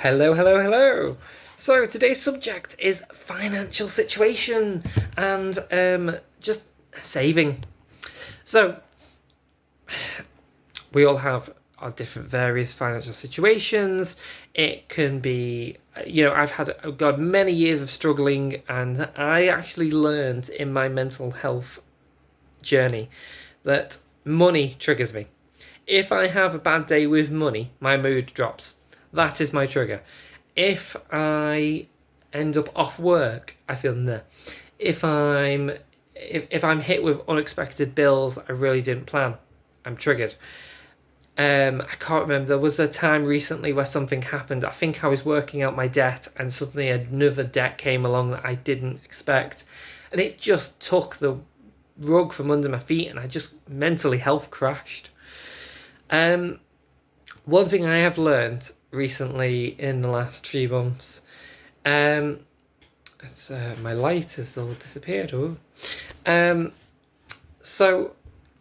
Hello, hello, hello. So today's subject is financial situation and just saving. So we all have our different various financial situations. It can be, I've got many years of struggling, and I actually learned in my mental health journey that money triggers me. If I have a bad day with money, my mood drops. That is my trigger. If I end up off work, I feel nah. If I'm if I'm hit with unexpected bills I really didn't plan, I'm triggered. I can't remember. There was a time recently where something happened. I think I was working out my debt, and suddenly another debt came along that I didn't expect, and it just took the rug from under my feet, and I just mentally health crashed. One thing I have learned recently in the last few months, it's my light has all disappeared. Oh, so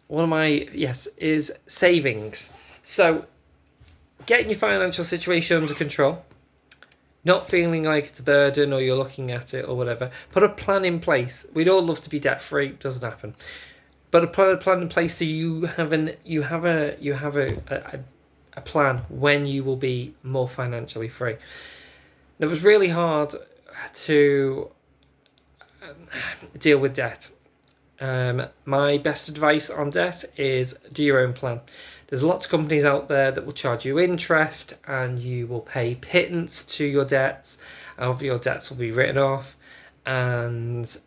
one of my is savings. So getting your financial situation under control, not feeling like it's a burden or you're looking at it or whatever. Put a plan in place. We'd all love to be debt free. Doesn't happen. But put a plan in place so you have a plan when you will be more financially free. It was really hard to deal with debt. My best advice on debt is do your own plan. There's lots of companies out there that will charge you interest, and you will pay pittance to your debts. However, your debts will be written off, and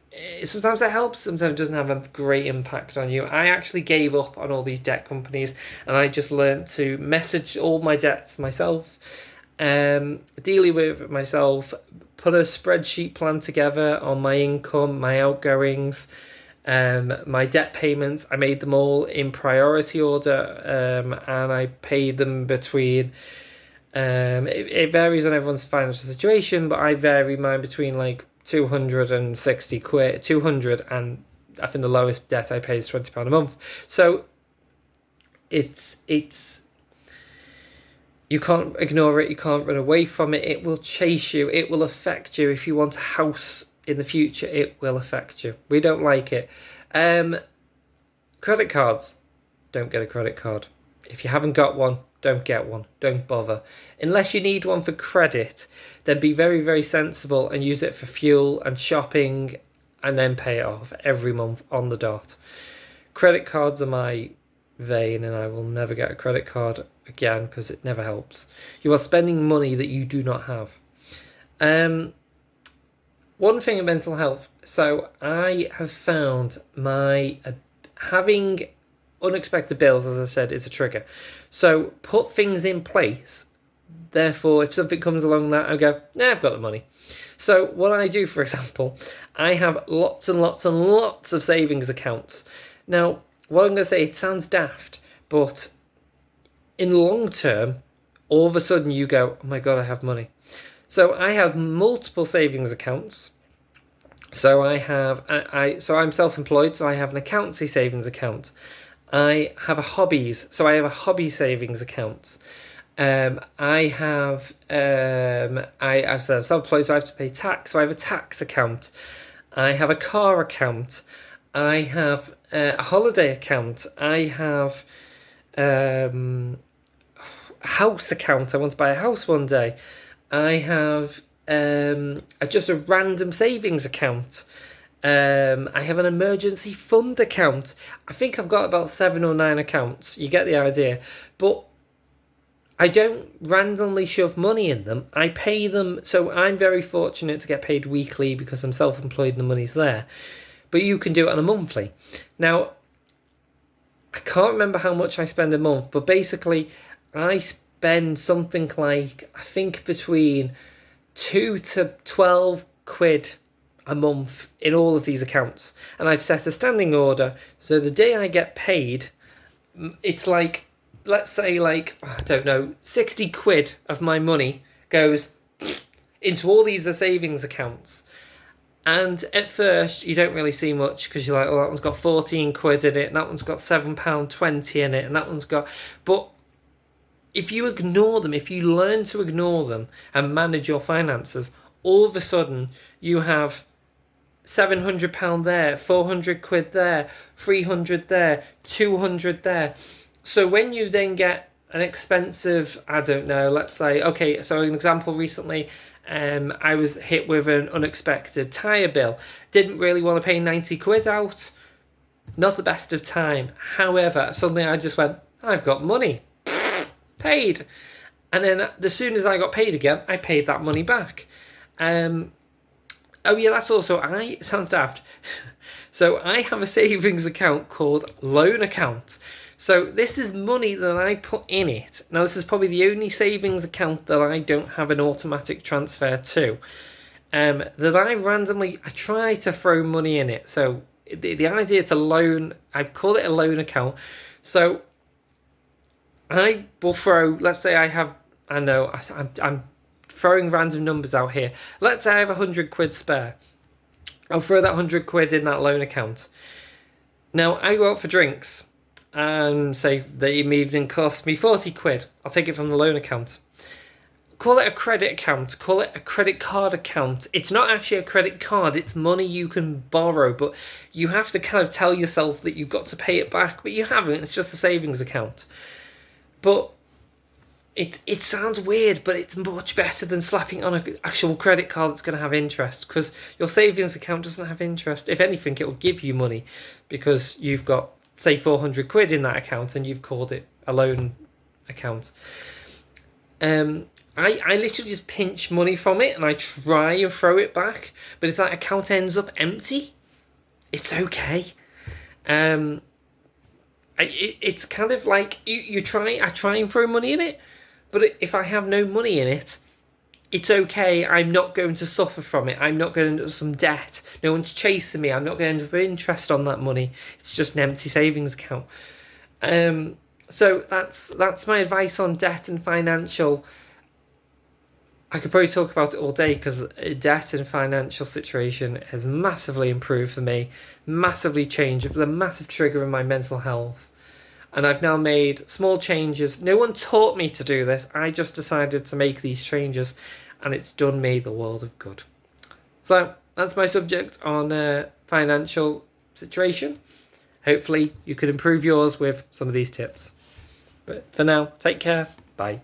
sometimes that helps, sometimes it doesn't have a great impact on you. I actually gave up on all these debt companies, and I just learned to message all my debts myself, dealing with myself, put a spreadsheet plan together on my income, my outgoings, my debt payments. I made them all in priority order, and I paid them between it varies on everyone's financial situation, but I vary mine between like 260 quid, 200, and I think the lowest debt I pay is £20 a month. So it's you can't ignore it, you can't run away from it. It will chase you, it will affect you. If you want a house in the future, it will affect you. We don't like it. Credit cards, don't get a credit card. If you haven't got one, don't get one. Don't bother. Unless you need one for credit, then be very, very sensible and use it for fuel and shopping, and then pay it off every month on the dot. Credit cards are my vein, and I will never get a credit card again because it never helps. You are spending money that you do not have. One thing in mental health. So I have found having unexpected bills, as I said, is a trigger. So put things in place. Therefore, if something comes along that, I go, nah, I've got the money. So what I do, for example, I have lots and lots and lots of savings accounts. Now, what I'm going to say, it sounds daft, but in the long term, all of a sudden you go, oh my God, I have money. So I have multiple savings accounts. So I'm self-employed, so I have an accountancy savings account. I have a hobbies, so I have a hobby savings account. I'm self-employed, so I have to pay tax, so I have a tax account. I have a car account. I have a holiday account. I have a house account. I want to buy a house one day. I have just a random savings account. I have an emergency fund account. I think I've got about 7 or 9 accounts. You get the idea. But I don't randomly shove money in them. I pay them. So I'm very fortunate to get paid weekly because I'm self-employed and the money's there. But you can do it on a monthly. Now, I can't remember how much I spend a month, but basically I spend something like, I think between 2 to 12 quid a month in all of these accounts. And I've set a standing order, so the day I get paid, it's like, let's say like, I don't know, 60 quid of my money goes into all these savings accounts. And at first you don't really see much because you're like, oh, that one's got 14 quid in it, and that one's got £7.20 in it, and that one's got, but if you ignore them, if you learn to ignore them and manage your finances, all of a sudden you have £700 there, 400 quid there, 300 there, 200 there. So when you then get an expensive, I don't know, let's say, okay, so an example recently, I was hit with an unexpected tyre bill. Didn't really want to pay 90 quid out. Not the best of time. However, suddenly I just went, I've got money. Paid. And then as soon as I got paid again, I paid that money back. Oh yeah, that's also, it sounds daft. So I have a savings account called Loan Account. So this is money that I put in it. Now this is probably the only savings account that I don't have an automatic transfer to. That I try to throw money in it. So the idea to loan, I call it a loan account. So I will throw, let's say I have, I know, I'm throwing random numbers out here. Let's say I have 100 quid spare. I'll throw that 100 quid in that loan account. Now I go out for drinks and say the evening costs me 40 quid. I'll take it from the loan account. Call it a credit account, call it a credit card account. It's not actually a credit card, it's money you can borrow, but you have to kind of tell yourself that you've got to pay it back, but you haven't, it's just a savings account. But it sounds weird, but it's much better than slapping on an actual credit card that's going to have interest, because your savings account doesn't have interest. If anything, it will give you money because you've got, say, 400 quid in that account and you've called it a loan account. I literally just pinch money from it and I try and throw it back. But if that account ends up empty, it's okay. It's kind of like I try and throw money in it. But if I have no money in it, it's okay. I'm not going to suffer from it. I'm not going to end up with some debt. No one's chasing me. I'm not going to end up with interest on that money. It's just an empty savings account. So that's my advice on debt and financial. I could probably talk about it all day because debt and financial situation has massively improved for me, massively changed. It was a massive trigger in my mental health. And I've now made small changes. No one taught me to do this. I just decided to make these changes and it's done me the world of good. So that's my subject on financial situation. Hopefully you can improve yours with some of these tips. But for now, take care. Bye.